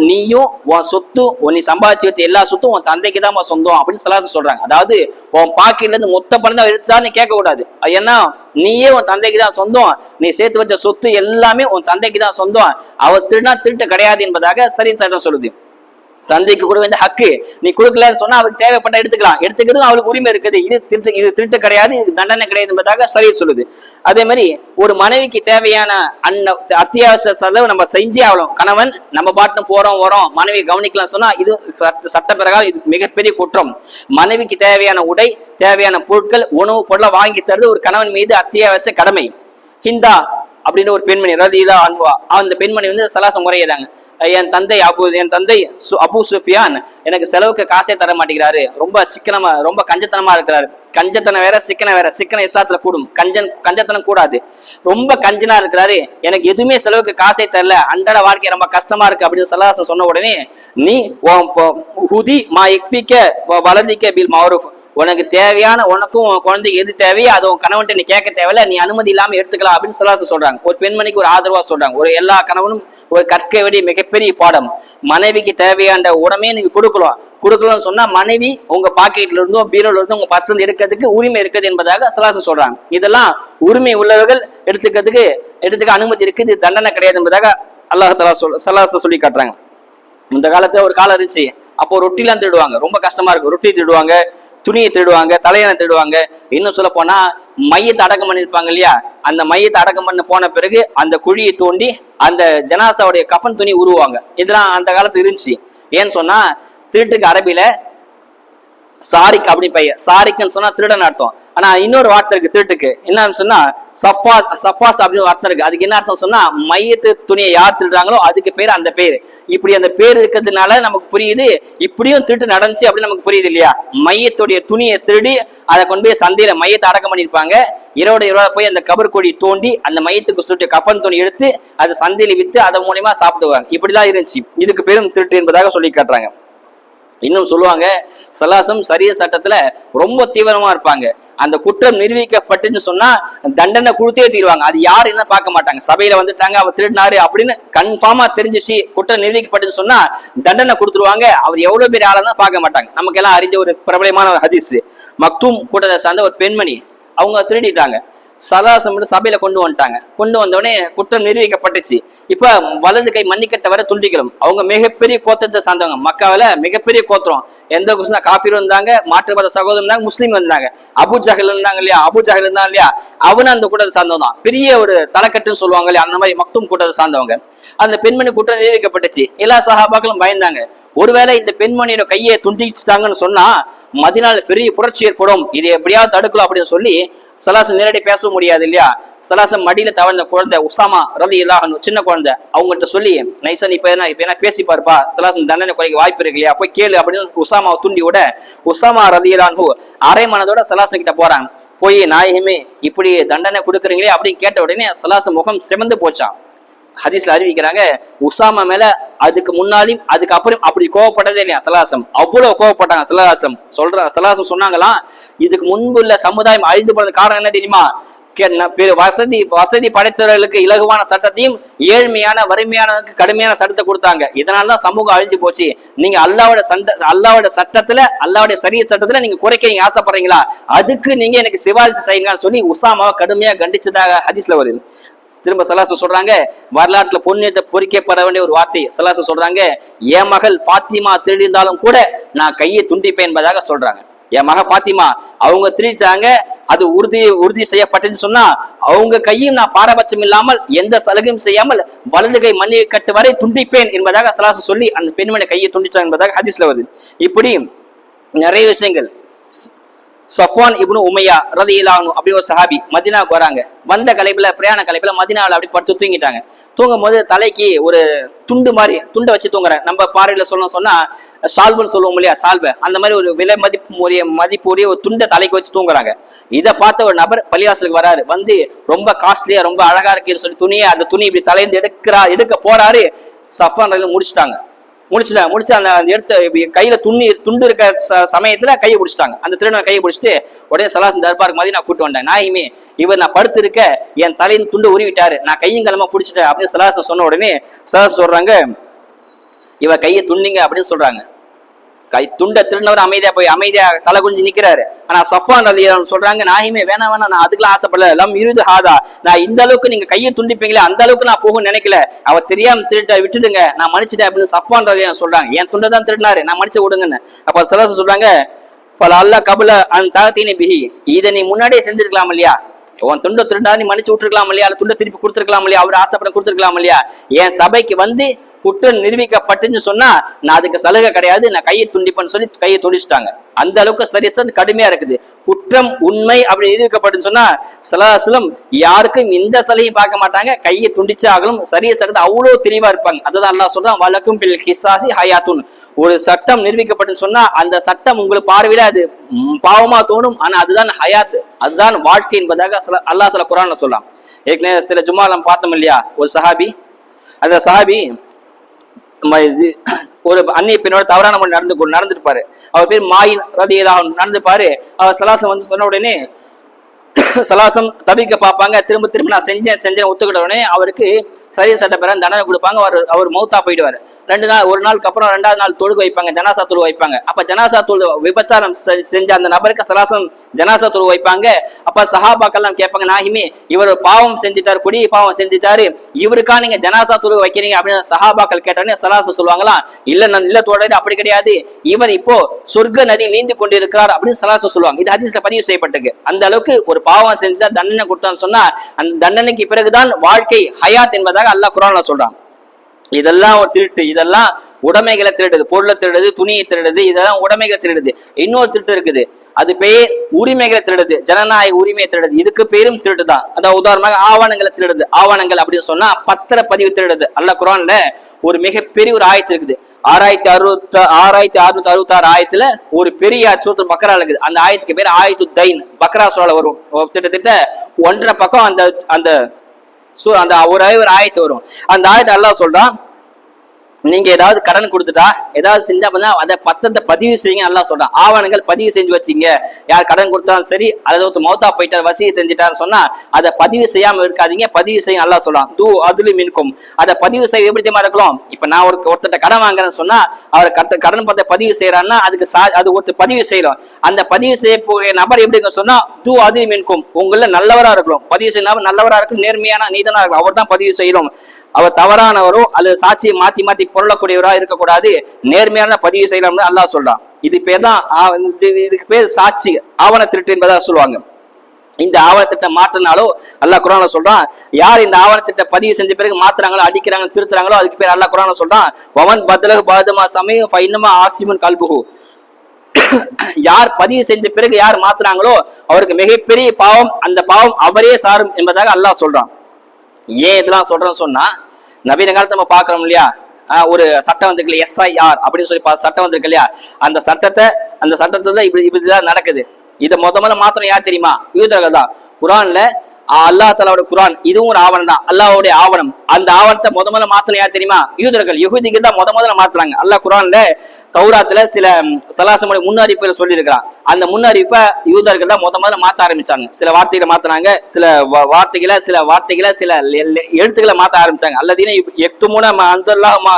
நீயும் உன் சொத்து நீ சம்பாதிச்சு வச்ச எல்லா சொத்தும் உன் தந்தைக்கு தான் சொந்தம் அப்படின்னு சலாசம் சொல்றாங்க. அதாவது உன் பாக்கெட்ல இருந்து மொத்த பணம் தான் எடுத்தான்னு கேட்க கூடாது. ஏன்னா நீயே உன் தந்தைக்கு தான் சொந்தம், நீ சேர்த்து வச்ச சொத்து எல்லாமே உன் தந்தைக்கு தான் சொந்தம், அவர் திருடா திருட்டு கிடையாது என்பதாக சரி சட்டம் சொல்லுது. தந்தைக்கு கொடுக்க வேண்டிய ஹக்கு நீ கொடுக்கலன்னு சொன்னா அவருக்கு தேவைப்பட்ட எடுத்துக்கிறது அவளுக்கு உரிமை இருக்குது. இது திருட்டு கிடையாது, இது தண்டனை கிடையாது என்பதாக சரி சொல்லுது. அதே மாதிரி ஒரு மனைவிக்கு தேவையான அத்தியாவசிய செலவு நம்ம செஞ்சே ஆகணும். கணவன் நம்ம பாட்டு போறோம் வரோம் மனைவி கவனிக்கலாம் சொன்னா இது சட்ட பிரகாரம் இது மிகப்பெரிய குற்றம். மனைவிக்கு தேவையான உடை, தேவையான பொருட்கள், உணவு பொருளை வாங்கி தருவது ஒரு கணவன் மீது அத்தியாவசிய கடமை. ஹிந்தா அப்படின்னு ஒரு பெண்மணி, அதாவது இதா அன்பா, அந்த பெண்மணி வந்து சலாசம் முறையிறாங்க, என் தந்தை அபு சுஃபியான் எனக்கு செலவுக்கு காசே தர மாட்டேங்கிறாரு, ரொம்ப சிக்கனமா ரொம்ப கஞ்சத்தனமா இருக்கிறாரு. கஞ்சத்தனம் வேற சிக்கனம் வேற, சிக்கன இஸ்லாத்துல கூடும், கஞ்சத்தனம் கூடாது. ரொம்ப கஞ்சனா இருக்கிறாரு, எனக்கு எதுவுமே செலவுக்கு காசே தரல, அன்றாட வாழ்க்கை ரொம்ப கஷ்டமா இருக்கு அப்படின்னு சலாசம் சொன்ன உடனே, நீ ஹுதி மா இக்ஃபிக்க வலதிக்க பில் மஅரூஃப், உனக்கு தேவையான உனக்கும் உன் குழந்தைக்கு எது தேவையோ அதை உன் கணவன்ட்டு நீ கேட்க தேவையில்ல, நீ அனுமதி இல்லாம எடுத்துக்கலாம் அப்படின்னு சலாசம் சொல்றாங்க. ஒரு பெண்மணிக்கு ஒரு ஆதரவா சொல்றாங்க. ஒரு எல்லா கணவனும் ஒரு கற்க வேண்டிய மிகப்பெரிய பாடம். மனைவிக்கு தேவையான உடமையை நீங்க கொடுக்கலாம்னு சொன்னா மனைவி உங்க பாக்கெட்ல இருந்தோ பீரோல இருந்தோ உங்க பர்சன் எடுக்கிறதுக்கு உரிமை இருக்குது என்பதாக சலாசம் சொல்றாங்க. இதெல்லாம் உரிமை உள்ளவர்கள் எடுத்துக்க அனுமதி இருக்கு, இது தண்டனை கிடையாது என்பதாக அல்லாஹ் தஆலா சலாசம் சொல்லி காட்டுறாங்க. இந்த காலத்துல ஒரு காலம் இருந்துச்சு, அப்போ ரொட்டிலாம் திருடுவாங்க, ரொம்ப கஷ்டமா இருக்கும். ரொட்டி திருடுவாங்க, துணியை திருடுவாங்க, தலையணை திருடுவாங்க. இன்னும் சொல்ல போனா மையத்தை அடக்கம் பண்ணிருப்பாங்க இல்லையா, அந்த மையத்தை அடக்கம் பண்ண போன பிறகு அந்த குழியை தோண்டி அந்த ஜனாசாவுடைய கஃன் துணி உருவாங்க. இதெல்லாம் அந்த காலத்துல இருந்துச்சு. ஏன்னு சொன்னா திருட்டுக்கு அரபில சாரிக் அப்படி பையன், சாரிக்குன்னு சொன்னா திருடன் அர்த்தம். ஆனா இன்னொரு வார்த்தை இருக்கு திருட்டுக்கு, என்னன்னு சொன்னா சஃபாஸ் அப்படின்னு அர்த்தம் இருக்கு. அதுக்கு என்ன அர்த்தம் சொன்னா மையத்து துணியை யார் திருடுறாங்களோ அதுக்கு பேர் அந்த பேர். இப்படி அந்த பேர் இருக்கிறதுனால நமக்கு புரியுது இப்படியும் திருட்டு நடந்துச்சு அப்படின்னு நமக்கு புரியுது இல்லையா. மையத்துடைய துணியை திருடி அதை கொண்டு போய் சந்தையில மையத்தை அடக்கம் பண்ணிருப்பாங்க. இரவோட போய் அந்த கபர் கொடி தோண்டி அந்த மையத்துக்கு சுட்டு கஃன் துணி எடுத்து அதை சந்தையில வித்து அதன் மூலியமா சாப்பிடுவாங்க. இப்படிதான் இருந்துச்சு. இதுக்கு பேரும் திருட்டு என்பதாக சொல்லி காட்டுறாங்க. இன்னும் சொல்லுவாங்க, சலாசம் சரிய சட்டத்துல ரொம்ப தீவிரமா இருப்பாங்க. அந்த குற்றம் நிரூபிக்கப்பட்டுன்னு சொன்னா தண்டனை கொடுத்தே தீருவாங்க. அது யாரு என்ன பார்க்க மாட்டாங்க. சபையில வந்துட்டாங்க அவர் திருடினாரு அப்படின்னு கன்ஃபார்மா தெரிஞ்சிச்சு, குற்றம் நிரூபிக்கப்பட்டுன்னு சொன்னா தண்டனை கொடுத்துருவாங்க. அவர் எவ்வளவு பேர் ஆளதான் பார்க்க மாட்டாங்க. நமக்கு எல்லாம் அறிஞ்ச ஒரு பிரபலமான ஒரு ஹதீஸ், மக்தூம் கூட்டத்தை சார்ந்த ஒரு பெண்மணி, அவங்க திருடிட்டாங்க. சலாசம் சபையில கொண்டு வந்துட்டாங்க. கொண்டு வந்தோடனே குற்றம் நிரூபிக்கப்பட்டுச்சு. இப்ப வலது கை மன்னிக்கட்ட வர துண்டிக்கணும். அவங்க மிகப்பெரிய கோத்திரத்தை சார்ந்தவங்க, மக்காவில மிகப்பெரிய கோத்திரம். எந்த காஃபிரும் இருந்தாங்க, மாற்று மத சகோதரர் இருந்தாங்க, முஸ்லீம் இருந்தாங்க. அபு ஜஹல் இருந்தாங்க இல்லையா, இருந்தாங்க இல்லையா, அவனு அந்த கூட்டத்தை சார்ந்தவன் தான். பெரிய ஒரு தலைக்கட்டுன்னு சொல்லுவாங்க இல்லையா, அந்த மாதிரி மக்தூம் கூட்டத்தை சார்ந்தவங்க. அந்த பெண்மணி குற்றம் நிரூபிக்கப்பட்டுச்சு. எல்லா சஹாபாக்களும் பயந்தாங்க. ஒருவேளை இந்த பெண்மணியோட கையை துண்டிச்சுட்டாங்கன்னு சொன்னா மதினால பெரிய புரட்சி ஏற்படும், இது எப்படியாவது தடுக்கலாம் அப்படின்னு சொல்லி சலாசம் நேரடி பேசவும் முடியாது இல்லையா. சலாசம் மடியில தவழ்ந்த குழந்தை உசாமா ரலியல்லாஹு அன்ஹு, சின்ன குழந்தை, அவங்ககிட்ட சொல்லி நைசன் இப்ப என்ன பேசி பாருப்பா, சலாசம் தண்டனை குறைக்க வாய்ப்பு இருக்கு இல்லையா, போய் கேளு அப்படின்னு உசாமாவை தூண்டி விட உசாமா ரலியல்லாஹு அன்ஹு அரை மனதோட சலாசம் கிட்ட போறாங்க. போய் நாயகமே இப்படி தண்டனை கொடுக்குறீங்களே அப்படின்னு கேட்ட உடனே சலாசம் முகம் சிவந்து போச்சான். ஹதீஸ்ல அறிவிக்கிறாங்க, உசாமா மேல அதுக்கு முன்னாலும் அதுக்கப்புறம் அப்படி கோவப்பட்டதே இல்லையா சலாசம். அவ்வளவு கோவப்பட்டாங்க. சலாசம் சொன்னாங்களாம், இதுக்கு முன்பு உள்ள சமுதாயம் அழிந்து போனது காரணம் என்ன தெரியுமா, வசதி படைத்தவர்களுக்கு இலகுவான சட்டத்தையும் ஏழ்மையான வறுமையானவருக்கு கடுமையான சட்டத்தை கொடுத்தாங்க. இதனாலதான் சமூகம் அழிஞ்சு போச்சு. நீங்க அல்லாவோட சட்டத்துல, அல்லாவுடைய சரிய சட்டத்துல நீங்க குறைக்க நீங்க ஆசைப்படுறீங்களா, அதுக்கு நீங்க எனக்கு சிபாரிசு செய்யுங்கன்னு சொல்லி உசாமாவை கடுமையா கண்டிச்சதாக ஹதீஸ்ல வருது. திரும்ப சலாசம் சொல்றாங்க, வரலாற்றுல பொன்னியத்தை பொறிக்கப்பட வேண்டிய ஒரு வார்த்தை. சலாசம் சொல்றாங்க, என் மகள் பாத்திமா திருடிந்தாலும் கூட நான் கையை துண்டிப்பேன் என்பதாக சொல்றாங்க. என் மக பாத்திமா அவங்க திருடிட்டாங்க, அது உறுதி செய்யப்பட்டதுன்னு சொன்னா அவங்க கையும் நான் பாரபட்சம் இல்லாமல் எந்த சலுகையும் செய்யாமல் வலது கை மண்ணி கட்டு வரை துண்டிப்பேன் என்பதாக சலாசம் சொல்லி அந்த பெண்மணி கையை துண்டிச்சாங்க என்பதாக ஹதீஸ்ல வருது. இப்படி நிறைய விஷயங்கள். சஃப்வான் இப்னு உமையா ரலியல்லாஹு அன்ஹு அப்படி ஒரு சஹாபி மதீனாவுக்கு வராங்க. வந்த கலைப்புல பிரயாண கலைப்புல மதீனாவில் அப்படி படுத்து தூங்கிட்டாங்க. தூங்கும் போது தலைக்கு ஒரு துண்டை வச்சு தூங்குறேன். நம்ம பார்வையில சொன்னா சால்வன்னு சொல்லுவோம் இல்லையா, சால்வை, அந்த மாதிரி ஒரு விலை மதிப்புடைய ஒரு துண்டை தலைக்கு வச்சு தூங்குறாங்க. இதை பார்த்த ஒரு நபர் பள்ளிவாசலுக்கு வராரு. வந்து ரொம்ப காஸ்ட்லியா ரொம்ப அழகா இருக்குன்னு சொல்லி அந்த துணி இப்படி தலையிருந்து எடுக்க போறாரு. சஃப்வான் முடிச்சுட்டாங்க. முடிச்சு அந்த எடுத்த கையில துண்டு இருக்க சமயத்துல கையை பிடிச்சிட்டாங்க. அந்த திருடனை கையை பிடிச்சிட்டு உடனே சலாசன் தர்பாருக்கு மாதிரி நான் கூட்டு வந்தேன். நாயுமே இவர் நான் படுத்து இருக்க என் தலையின் துண்டு உருவிட்டாரு, நான் கையும் கிளம்ப பிடிச்சிட்டேன் அப்படின்னு சலாசன் சொன்ன உடனே சலாசன் சொல்றாங்க, இவ கையை துண்டிங்க அப்படின்னு சொல்றாங்க. துண்டை திருநவர் அமைதியா தலை குஞ்சு நிக்கிறாரு. ஆனா சஃப்வான் ரலியல்லாஹு சொல்றாங்க, நாயுமே வேணாம் நான் அதுக்கெல்லாம் ஆசைப்படல, எல்லாம் இருது ஹாதா, நான் இந்த அளவுக்கு நீங்க கையை துண்டிப்பீங்களே அந்த அளவுக்கு நான் போகும் நினைக்கல, அவ தெரியாம திருட்ட விட்டுடுங்க, நான் மன்னிச்சிட்டேன் அப்படின்னு சஃப்வான் ரலியல்லாஹு சொல்றாங்க. என் துண்டை தான் திருடினாரு, நான் மன்னிச்சு விடுங்கன்னு. அப்ப சலாச சொல்றாங்க, அல்லா கபல அந்த தாத்தீனி பிஹி, இதை நீ முன்னாடியே செஞ்சிருக்கலாம் இல்லையா, உன் துண்டை திருடா நீ மன்னிச்சு விட்டுருக்கலாம் இல்லையா, துண்டை திருப்பி கொடுத்துருக்கலாம் இல்லையா, அவர் ஆசைப்பட கொடுத்துருக்கலாம் இல்லையா, என் சபைக்கு வந்து குற்றம் நிரூபிக்கப்பட்டுன்னு சொன்னா நான் அதுக்கு சலுகை கிடையாது, நான் கையை துண்டிப்பேன்னு சொல்லி கையை துண்டிச்சிட்டாங்க. அந்த அளவுக்கு சரியசன் கடுமையா இருக்குது. குற்றம் உண்மை அப்படி நிரூபிக்கப்பட்டுன்னு சொன்னா சலாசலம் யாருக்கும் இந்த சலுகையும் பார்க்க மாட்டாங்க, கையை துண்டிச்சு ஆகணும். சரியசன் அவ்வளவு தெளிவா இருப்பாங்க. அதுதான் அல்லாஹ் சொல்றான், வலக்கும் பில் கிசாசி ஹயாத்துன், ஒரு சட்டம் நிரூபிக்கப்பட்டு சொன்னா அந்த சட்டம் உங்களுக்கு பார்வையில அது பாவமா தோணும், ஆனா அதுதான் ஹயாத், அதுதான் வாழ்க்கை என்பதாக அல்லாஹ் தஆலா குர்ஆன்ல சொல்லலாம். ஏற்கனவே சில ஜும்மா நம்ம பார்த்தோம் இல்லையா, ஒரு சஹாபி, அந்த சஹாபி ஒரு அந்நிய பெண்ணோட தவறான முறை நடந்துருப்பாரு. அவர் பேர் மாயின் ரலியல்லாஹு அன்ஹு நடந்துப்பாரு. அவர் சலாசம் வந்து சொன்ன உடனே சலாசம் தவிர்க்க பார்ப்பாங்க. திரும்ப நான் செஞ்சேன் ஒத்துக்கிட்ட உடனே அவருக்கு சரிய சட்ட பேர தண்டனை கொடுப்பாங்க. அவர் மௌத்தா போயிடுவாரு. ஒரு நாளுக்கு அப்புறம் 2வது நாள் தொழுகை வைப்பாங்க, ஜனாசா தொழுகை வைப்பாங்க. அப்ப ஜனாசா தொழு விபச்சாரம் செஞ்ச அந்த நபருக்கு சலாசம் ஜனாசா தொழுகை வைப்பாங்க. அப்ப சஹாபாக்கெல்லாம் கேட்பாங்க, நாஹிமே இவர் பாவம் செஞ்சுட்டாரு, கொடிய பாவம் செஞ்சுட்டாரு, இவருக்கா நீங்க ஜனாசா தொழுகை வைக்கிறீங்க அப்படின்னு சஹாபாக்கள் கேட்டோடனே சலாசம் சொல்லுவாங்களாம், இல்ல தோழர் அப்படி கிடையாது, இவர் இப்போ சொர்க்க நதி நீந்து கொண்டிருக்கிறார் அப்படின்னு சலாசம் சொல்லுவாங்க. இது ஹதீஸ்ல பதிவு செய்யப்பட்டிருக்கு. அந்த அளவுக்கு ஒரு பாவம் செஞ்சா தண்டனை கொடுத்தான்னு சொன்னா அந்த தண்டனைக்கு பிறகுதான் வாழ்க்கை ஹயாத் என்பதாக அல்லாஹ் குர்ஆன்ல சொல்றான். இதெல்லாம் ஒரு திருட்டு, இதெல்லாம் உடைமைகளை திருடுது, பொருளை திருடுது, துணியை திருடுது, இதெல்லாம் உடைமைகளை திருடுது. இன்னொரு திருட்டு இருக்குது, அது பேர் உரிமைகளை திருடுது, ஜனநாயக உரிமையை திருடுது, இதுக்கு பேரும் திருட்டு தான். அதாவது உதாரணமாக ஆவணங்களை திருடுது. ஆவணங்கள் அப்படின்னு சொன்னா பத்திரப்பதிவு திருடுது. அல்லாஹ் குர்ஆன்ல ஒரு மிகப்பெரிய ஒரு ஆயத்து இருக்குது, 6666 ஆயத்துல ஒரு பெரிய சூரத்துல் பக்ரா இருக்குது. அந்த ஆயத்துக்கு பேர் ஆயத்து தைன், பக்ரா சூரால வரும். கிட்டத்தட்ட 1.5 பக்கம் அந்த ஒரு ஆயத்து வரும். அந்த ஆயத்தை அல்லாஹ் சொல்றான், நீங்க ஏதாவது கடன் கொடுத்துட்டா ஏதாவது செஞ்சா அதை பத்திரத்தை பதிவு செய்யுங்க. அல்லாஹ் சொல்றான், ஆவணங்கள் பதிவு செஞ்சு வச்சிங்க. யார் கடன் கொடுத்தாலும் சரி, அதாவது மௌத்தா போயிட்டார், வசியை செஞ்சுட்டாரு சொன்னா அதை பதிவு செய்யாம இருக்காதீங்க, பதிவு செய்ய அல்லாஹ் சொல்றான். அதுல மின்கும், அதை பதிவு செய்ய எப்படி தெரியுமா இருக்கலாம். இப்ப நான் ஒருத்தட்ட கடன் வாங்குறேன்னு சொன்னா அவர் கடன் பத்திர பதிவு செய்யறாருன்னா அது ஒருத்தர் பதிவு செய்யலாம். அந்த பதிவு செய்யக்கூடிய நபர் எப்படி சொன்னா அதுல மின்கும், உங்கள நல்லவரா இருக்கணும், பதிவு செய்ய நல்லவரா இருக்கும், நேர்மையான நீதனா இருக்கும், அவர் தான் பதிவு செய்யணும். அவர் தவறானவரோ அல்லது சாட்சியை மாத்தி பொருளக்கூடியவரா இருக்கக்கூடாது, நேர்மையான பதிவு செய்யலாம்னு அல்லாஹ் சொல்றான். இது பேர் தான், இதுக்கு பேர் சாட்சி ஆவண திருட்டு என்பதா சொல்லுவாங்க. இந்த ஆவணத்திட்ட மாற்றினாலோ அல்லாஹ் குர்ஆன்ல சொல்றான், யார் இந்த ஆவணத்திட்ட பதிவு செஞ்ச பிறகு மாத்துறாங்களோ, அடிக்கிறாங்க, திருத்துறாங்களோ அதுக்கு பேர் அல்லாஹ் குர்ஆன்ல சொல்றான், வமன் பத்லஹு பாதமா சமய ஃபைன்னமா ஆசிமுன் கல்புஹு, யார் பதிவு செஞ்ச பிறகு யார் மாத்துறாங்களோ அவருக்கு மிகப்பெரிய பாவம், அந்த பாவம் அவரே சாரும் என்பதாக அல்லாஹ் சொல்றான். ஏன் இதெல்லாம் சொல்றேன்னு சொன்னா, நவீன காலத்தை நம்ம பாக்குறோம் இல்லையா, ஒரு சட்டம் வந்திருக்கு, SIR அப்படின்னு சொல்லி சட்டம் வந்திருக்கு இல்லையா, அந்த சட்டத்துல இப்படிதான் நடக்குது. இதை முதல்ல மாத்திரம் யார் தெரியுமா, யூதர்கள் தான். குர்ஆன்ல அல்லாஹ் தஆலாவோட குர்ஆன் இதுவும் ஒரு ஆவணம் தான், அல்லாஹ்வுடைய ஆவணம். அந்த ஆவணத்தை முதல்ல மாத்திரம் யார் தெரியுமா, யூதர்கள், யஹூதிகள் தான் முதல்ல மாத்துறாங்க. அல்லாஹ் குர்ஆன்ல தௌராத்துல சில சலாசமுடைய முன்னறிவிப்புகளை சொல்லி இருக்கிறான். அந்த முன்னறிவிப்பை யூதர்கள் தான் முதல்ல மாத்த ஆரம்பிச்சாங்க. சில வார்த்தைகளை மாத்தினாங்க, சில வார்த்தைகளை சில எழுத்துக்களை மாத்த ஆரம்பிச்சாங்க. அல்லதீன யக்துமூன மா அன்ஸலல்லாஹு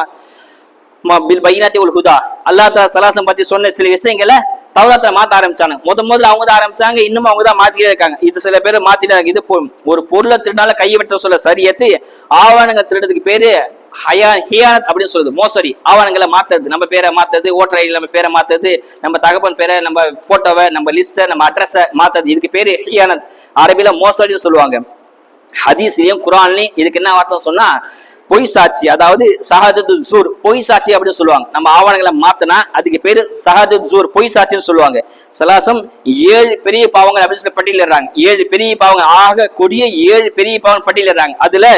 பில் பையினாத்தி வல் ஹுதா, அல்லாஹ் தஆலா சலாசம் பத்தி சொன்ன சில விஷயங்களை தௌராத்தை மாத்த ஆரம்பிச்சாங்க. முதல்ல அவங்க தான் ஆரம்பிச்சாங்க, இன்னும் அவங்க தான் மாத்திட்டே இருக்காங்க. இது சில பேர் மாத்திட்டாங்க. இது ஒரு பொருளை திருடால கையை வெட்ட சொல்ல சரியத்து, ஆவணங்கள் திருடுறதுக்கு பேரு ஹியானத் அப்படின்னு சொல்லுது, மோசடி. ஆவணங்களை மாத்துறது, நம்ம பேரை மாத்துறது, ஓட்டர் ஐடி நம்ம பேரை மாத்துறது, நம்ம தகப்பன் பேரை, நம்ம போட்டோவை, நம்ம லிஸ்ட, நம்ம அட்ரஸை மாத்துறது, இதுக்கு பேரு ஹியானத், அரபில மோசடின்னு சொல்லுவாங்க. ஹதீஸ்லயும் குர்ஆன்லயும் இதுக்கு என்ன வார்த்தை சொன்னா பொய் சாட்சி, அதாவது ஷஹாதத்து ஸூர், பொய் சாட்சி அப்படின்னு சொல்லுவாங்க. நம்ம ஆவணங்களை மாத்தினா அதுக்கு பேரு ஷஹாதத்து ஸூர், பொய் சாட்சின்னு சொல்லுவாங்க. சலாசம் 7 பெரிய பாவங்கள் அப்படின்னு சொல்லி பட்டியலிடுறாங்க. 7 பெரிய பாவங்கள், ஆக கொடிய 7 பெரிய பாவங்கள் பட்டியலிடுறாங்க. அதுல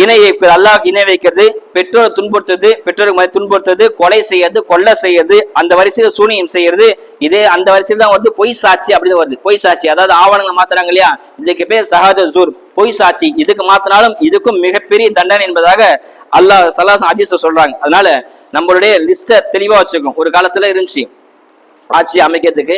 இணை வைப்பது, அல்லாஹ் இணை வைக்கிறது, பெற்றோரை துன்புறுத்துறது, பெற்றோருக்கு துன்புறுத்துறது, கொலை செய்யறது, கொள்ளை செய்யறது, அந்த வரிசையில் சூனியம் செய்யறது, இதே அந்த வரிசையில் தான் வந்து பொய் சாட்சி அப்படின்னு வருது. பொய் சாட்சி அதாவது ஆவணங்களை மாத்துறாங்க இல்லையா, இதுக்கு பேர் ஷஹாதத் ஸூர், பொய் சாட்சி. இதுக்கு மாத்தினாலும் இதுக்கும் மிகப்பெரிய தண்டனை என்பதாக அல்லாஹ் ஸல்லல்லாஹு அலைஹி வஸல்லம் சொல்றாங்க. அதனால நம்மளுடைய லிஸ்ட தெளிவா வச்சுக்கோம். ஒரு காலத்துல இருந்துச்சு ஆட்சி அமைக்கிறதுக்கு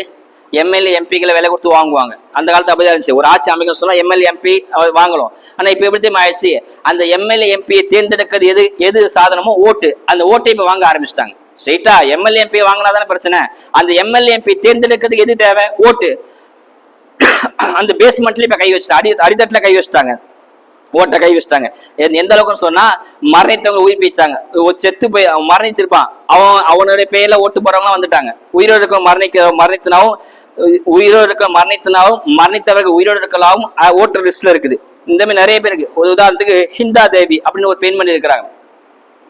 எம்எல்ஏ எம்பிகளை விலை கொடுத்து வாங்குவாங்க. அந்த காலத்துல அப்படிதான் இருந்துச்சு. ஒரு ஆட்சி அமைக்கணும் சொன்னா எம்எல்ஏ எம்பி வாங்கலாம். ஆனா இப்ப எப்படி ஆயிடுச்சு, அந்த எம்எல்ஏ எம்பியை தேர்ந்தெடுக்கிறது எது சாதனமோ ஓட்டு, அந்த ஓட்டை இப்ப வாங்க ஆரம்பிச்சிட்டாங்க. ஸ்ட்ரெயிட்டா எம்எல்ஏ எம்பி வாங்கினாதானே பிரச்சனை. அந்த எம்எல்ஏ எம்பி தேர்ந்தெடுக்கிறதுக்கு எது தேவை, ஓட்டு. அந்த பேஸ்மெண்ட்ல இப்ப கை வச்சுட்டாங்க, அடித்தட்டுல கை வச்சுட்டாங்க, ஓட்டை கை வச்சுட்டாங்க. எந்த அளவுக்குன்னு சொன்னா மரணித்தவங்க உயிர்ப்பிச்சாங்க. செத்து போய் மரணித்திருப்பான், அவனுடைய பேர்ல ஓட்டு போறவங்க வந்துட்டாங்க. உயிரோடு இருக்க மரணித்தினாவும் உயிரோடு இருக்க மரணித்தினாவும் மரணித்தவர்கள் உயிரோடு இருக்கலாவும் ஓட்டர் லிஸ்ட்ல இருக்குது. இந்த மாதிரி நிறைய பேர் இருக்கு. ஒரு உதாரணத்துக்கு ஹிந்தா தேவி அப்படின்னு ஒரு பெண்மணி இருக்கிறாங்க.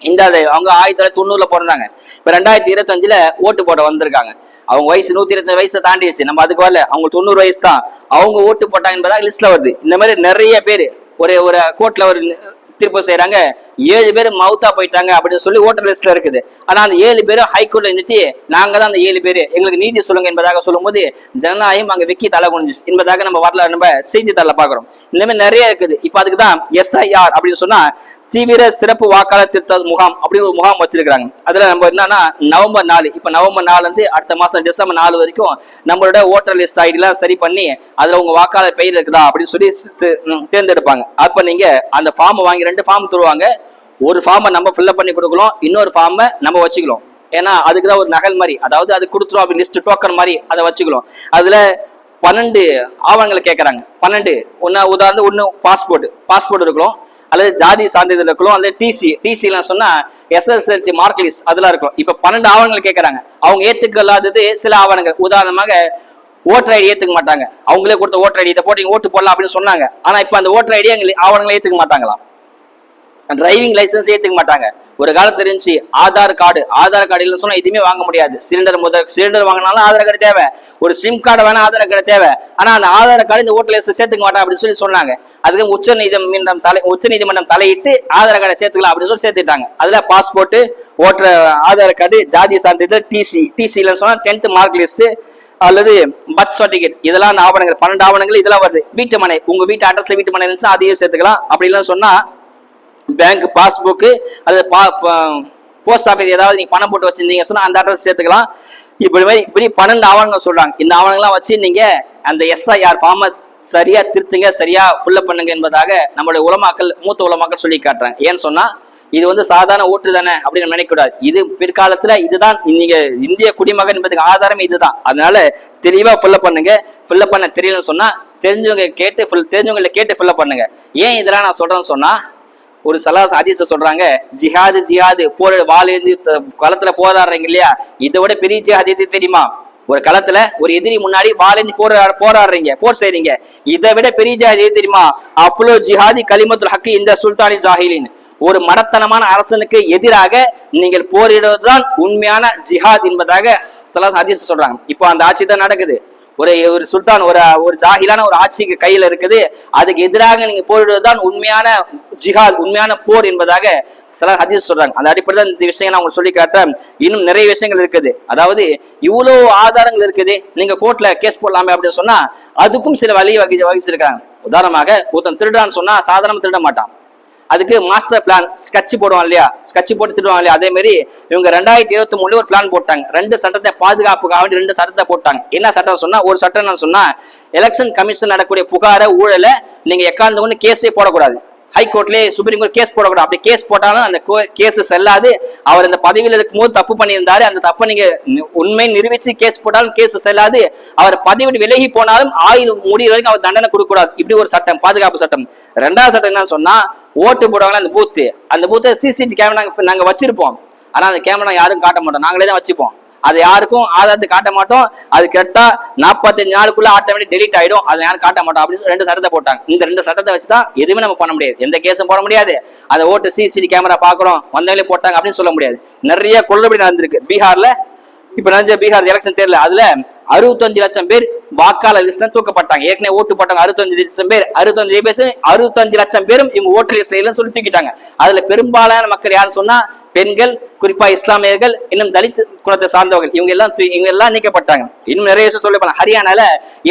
ஹிந்தா தேவி அவங்க 1990 பிறந்தாங்க. இப்ப 2025 ஓட்டு போட வந்திருக்காங்க. அவங்க வயசு 125 வயசை தாண்டிடுச்சு. நம்ம அதுக்கு வரல, அவங்க 90 வயசு தான். அவங்க ஓட்டு போட்டாங்க என்பதாக லிஸ்ட்ல வருது. இந்த மாதிரி நிறைய பேர் ஒரு கோர்ட்ல ஒரு தீர்ப்பு செய்யறாங்க, 7 பேர் மவுத்தா போயிட்டாங்க அப்படின்னு சொல்லி ஓட்டர் லிஸ்ட்ல இருக்குது. ஆனா அந்த 7 பேரும் ஹைகோர்ட்ல நிறுத்தி நாங்க தான் அந்த 7 பேரு, எங்களுக்கு நீதி சொல்லுங்க என்பதாக சொல்லும் போது ஜனநாயகம் அங்க வெக்கி தலை குனிஞ்சு என்பதாக நம்ம வரலாறு நம்ம செய்தித்தாள பாக்குறோம். இந்த மாதிரி நிறைய இருக்குது. இப்ப அதுக்குதான் SIR அப்படின்னு சொன்னா தீவிர சிறப்பு வாக்காளர் திருத்த முகாம் அப்படின்னு ஒரு முகாம் வச்சிருக்காங்க. அதுல நம்ம என்னன்னா நவம்பர் 4, இப்ப நவம்பர் 4 இருந்து அடுத்த மாசம் டிசம்பர் 4 வரைக்கும் நம்மளோட ஓட்டர் லிஸ்ட் ஐடி எல்லாம் சரி பண்ணி அதுல உங்க வாக்காளர் பெயர் இருக்குதா அப்படின்னு சொல்லி தேர்ந்தெடுப்பாங்க. அப்ப நீங்க அந்த ஃபார்ம் வாங்கி 2 ஃபார்ம் தருவாங்க. ஒரு ஃபார்மை நம்ம ஃபில்அப் பண்ணி கொடுக்கலாம், இன்னொரு ஃபார்மை நம்ம வச்சுக்கலாம். ஏன்னா அதுக்குதான் ஒரு நகல் மாதிரி, அதாவது அது கொடுத்துரும் அப்படி லிஸ்ட் டோக்கன் மாதிரி அதை வச்சுக்கலாம். அதுல 12 ஆவணங்களை கேட்கறாங்க. 12 உதாரணம், ஒன்னு பாஸ்போர்ட் இருக்கலாம், அல்லது ஜாதி சான்றிதழ் இருக்கலாம், அல்லது டிசி சொன்னா SSLC மார்க் லிஸ்ட் அதெல்லாம் இருக்கும். இப்ப 12 ஆவணங்கள் கேட்கறாங்க. அவங்க ஏத்துக்கலாதது சில ஆவணங்கள். உதாரணமாக ஓட்டர் ஐடி ஏத்துக்க மாட்டாங்க. அவங்களே கொடுத்த ஓட்டர் ஐடி இதை போட்டு ஓட்டு போடலாம் அப்படின்னு சொன்னாங்க. ஆனா இப்ப அந்த ஓட்டர் ஐடி ஆவணங்களை ஏத்துக்க மாட்டாங்களாம். டிரைவிங் லைசன்ஸ் ஏத்துக்க மாட்டாங்க. ஒரு காலத்துல இருந்துச்சு ஆதார் கார்டு இல்லைன்னு சொன்னா எதுவுமே வாங்க முடியாது. சிலிண்டர் வாங்கினாலும் ஆதார் கார்டு தேவை, ஒரு சிம் கார்டு வேணா ஆதார் கார்டு தேவை. ஆனா அந்த ஆதார் கார்டு இந்த ஓட்டர் லிஸ்ட் சேர்த்துக்க மாட்டாங்க அப்படின்னு சொல்லி சொன்னாங்க. அதுக்கு உச்சநீதிமன்றம் தலையிட்டு ஆதார் கார்டை சேர்த்துக்கலாம் அப்படின்னு சொல்லி சேர்த்துட்டாங்க. அதுல பாஸ்போர்ட், ஓட்டர் ஆதார் கார்டு, ஜாதி சான்றிதழ், டிசி இல்லைன்னு சொன்னா 10th மார்க் லிஸ்ட் அல்லது பர்த் சர்டிபிகேட், இதெல்லாம் அந்த ஆவணங்கள் 12 ஆவணங்கள் இதெல்லாம் வருது. வீட்டு மனை, உங்க வீட்டு அட்ரஸ்ல வீட்டு மனை இருந்துச்சா அதையே சேர்த்துக்கலாம். அப்படி இல்லைன்னு சொன்னா பேங்க் பாஸ்புக் அல்லது போஸ்ட் ஆஃபீஸ் ஏதாவது நீங்க பணம் போட்டு வச்சிருந்தீங்க சொன்னா அந்த அட்ரஸ் சேர்த்துக்கலாம். இப்படி 12 ஆவணங்கள் சொல்றாங்க. இந்த ஆவணங்கள்லாம் வச்சு நீங்க அந்த SIR ஃபார்மை சரியா திருத்துங்க, சரியா ஃபுல்லப் பண்ணுங்க என்பதாக நம்மளுடைய மூத்த உலமாக்கள் சொல்லி காட்டுறாங்க. ஏன்னு சொன்னா இது சாதாரண ஓட்டு தானே அப்படின்னு நினைக்கக்கூடாது. இது பிற்காலத்துல இதுதான் நீங்க இந்திய குடிமகன் என்பதுக்கு ஆதாரம் இதுதான். அதனால தெளிவா ஃபுல்லப் பண்ணுங்க. ஃபுல்லப் பண்ண தெரியலன்னு சொன்னா தெரிஞ்சவங்களை கேட்டு ஃபுல்லப் பண்ணுங்க. ஏன் இதெல்லாம் நான் சொல்றேன்னு சொன்னா, ஒரு சலாஸ் ஹதீஸ சொல்றாங்க, ஜிஹாது போர் வாழேந்தி களத்துல போராடுறீங்க இல்லையா, இதை விட பெரிய ஜிஹாத் எது தெரியுமா? ஒரு களத்துல ஒரு எதிரி முன்னாடி வாழேந்தி போராடுறீங்க, போர் செய்றீங்க, இதை விட பெரிய ஜிஹாத் எது தெரியுமா? அஃப்லோ ஜிஹாதி கலிமத்துல் ஹக்கி இந்த சுல்தானி ஜாஹிலின், ஒரு மடத்தனமான அரசனுக்கு எதிராக நீங்கள் போரிடுவதுதான் உண்மையான ஜிஹாத் என்பதாக சலாஸ் ஹதீஸ் சொல்றாங்க. இப்போ அந்த ஆட்சி தான் நடக்குது. ஒரு சுல்தான் ஒரு ஜாஹிலான ஒரு ஆட்சிக்கு கையில இருக்குது. அதுக்கு எதிராக நீங்க போரிடுவதுதான் உண்மையான ஜிஹாத், உண்மையான போர் என்பதாக சில ஹதீஸ் சொல்றாங்க. அந்த அடிப்படையில் இந்த விஷயங்கள் நான் உங்களுக்கு சொல்லி காட்டுறேன். இன்னும் நிறைய விஷயங்கள் இருக்குது. அதாவது இவ்வளவு ஆதாரங்கள் இருக்குது, நீங்க கோர்ட்ல கேஸ் போடலாமே அப்படின்னு சொன்னா அதுக்கும் சில வகிச்சிருக்காங்க. உதாரணமாக ஒருத்தன் திருடான்னு சொன்னா சாதாரண திருட மாட்டான். அதுக்கு மாஸ்டர் பிளான் ஸ்கட்ச் போடுவான் இல்லையா, ஸ்கட்ச் போட்டு திட்டுவாங்க இல்லையா, அதே மாதிரி இவங்க 2023 ஒரு பிளான் போட்டாங்க. 2 சட்டத்தை பாதுகாப்புக்காக வேண்டி 2 சட்டத்தை போட்டாங்க. என்ன சட்டம் சொன்னா, ஒரு சட்டம் என்ன சொன்னா, எலெக்ஷன் கமிஷன் நடக்கக்கூடிய புகார ஊழல நீங்க எக்காந்து கொண்டு கேஸே போடக்கூடாது. ஹைகோர்ட்லயே சுப்ரீம் கோர்ட் கேஸ் போடக்கூடாது. அப்படி கேஸ் போட்டாலும் அந்த கேஸ் செல்லாது. அவர் இந்த பதவியில் இருக்கும்போது தப்பு பண்ணியிருந்தாரு, அந்த தப்பை நீங்க உண்மை நிரூபிச்சு கேஸ் போட்டாலும் கேஸ் செல்லாது. அவர் பதவி விலகி போனாலும் ஆயுள் முடிவு வரைக்கும் அவர் தண்டனை கொடுக்க கூடாது. இப்படி ஒரு சட்டம், பாதுகாப்பு சட்டம். 2வது சட்டம் என்ன சொன்னா, ஓட்டு போடுவாங்க அந்த பூத்து சிசிடிவி கேமரா நாங்க வச்சிருப்போம். ஆனா அந்த கேமரா யாரும் காட்ட மாட்டோம், நாங்களே தான் வச்சுப்போம். அது யாருக்கும் ஆதாரத்தை காட்ட மாட்டோம். அது கேட்டா 45 நாளுக்குள்ள ஆட்டோமேட்டிக் டெலிட் ஆயிடும், அதை யாரும் காட்ட மாட்டோம் அப்படின்னு 2 சட்டத்தை போட்டாங்க. இந்த 2 சட்டத்தை வச்சுதான் எதுவுமே நம்ம பண்ண முடியாது, எந்த கேஸும் போட முடியாது. அந்த ஓட்டு சிசிடிவி கேமரா பாக்குறோம் வந்தவங்களே போட்டாங்க அப்படின்னு சொல்ல முடியாது. நிறைய குளறுபடி நடந்திருக்கு பீகார்ல. இப்ப நடந்த பீகார் எலெக்ஷன் தேர்தல், அதுல 65 லட்சம் பேர் வாக்காளர் லிஸ்ட்ல தூக்கப்பட்டாங்க. ஏற்கனவே ஓட்டு போட்டாங்க 65 லட்சம் பேர். 65 லட்சம் பேரும் இவங்க ஓட்டர் லிஸ்ட்ல இல்லைன்னு சொல்லி தூக்கிட்டாங்க. அதுல பெரும்பாலான மக்கள் யாரு சொன்னா பெண்கள், குறிப்பா இஸ்லாமியர்கள், இன்னும் தலித் குலத்தை சார்ந்தவர்கள், இவங்க எல்லாம் நீக்கப்பட்டாங்க. இன்னும் நிறைய விஷயம் சொல்ல போனா ஹரியானால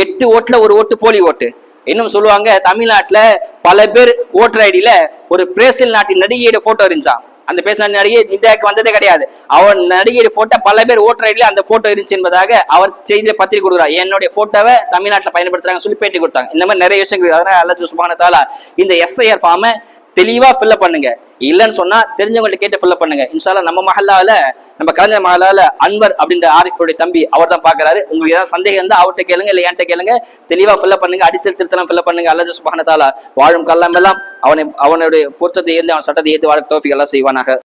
8 ஓட்டுல ஒரு ஓட்டு போலி ஓட்டு. இன்னும் சொல்லுவாங்க தமிழ்நாட்டுல பல பேர் ஓட்டர் ஐடியில ஒரு பிரேசில் நாட்டின் நடிகையோட போட்டோ இருந்துச்சான். அந்த பிரேசில் நடிகை இந்தியாவுக்கு வந்ததே கிடையாது. அவர் நடிகையோட போட்டோ பல பேர் ஓட்டர் ஐடியில அந்த போட்டோ இருந்துச்சு என்பதாக அவர் செய்தியில பத்திரிகை கொடுக்குறார். என்னுடைய போட்டோவை தமிழ்நாட்டில் பயன்படுத்துறாங்க சொல்லி பேட்டி கொடுத்தாங்க. இந்த மாதிரி நிறைய விஷயங்கள். அதனால அல்லாஹ் சுப்ஹானஹு வ தஆலா இந்த எஸ்ஐஆர் ஃபார்மை தெளிவா ஃபில்அப் பண்ணுங்க. இல்லைன்னு சொன்னா தெரிஞ்சவங்கள்ட்ட கேட்டு ஃபில்அப் பண்ணுங்க. இன்ஷா அல்லாஹ் நம்ம மஹல்லால, நம்ம கலைஞர் மஹல்லால அன்வர் அப்படின்ற ஆரிஃபுடைய தம்பி அவர் தான் பாக்குறாரு. உங்களுக்கு ஏதாவது சந்தேகம் இருந்தா அவர்கிட்ட கேளுங்க, இல்லை என்கிட்ட கேளுங்க. தெளிவா ஃபில்அப் பண்ணுங்க, அடித்தல் திருத்தலாம் ஃபில்அப் பண்ணுங்க. அல்லாஹ் சுப்ஹானஹு வ தஆலா வாழும் காலம் எல்லாம் அவனுடைய பொருத்தத்தை ஏந்து அவன் சட்டத்தை ஏற்று வாழ தௌஃபீக் அல்லாஹ் செய்வானாக.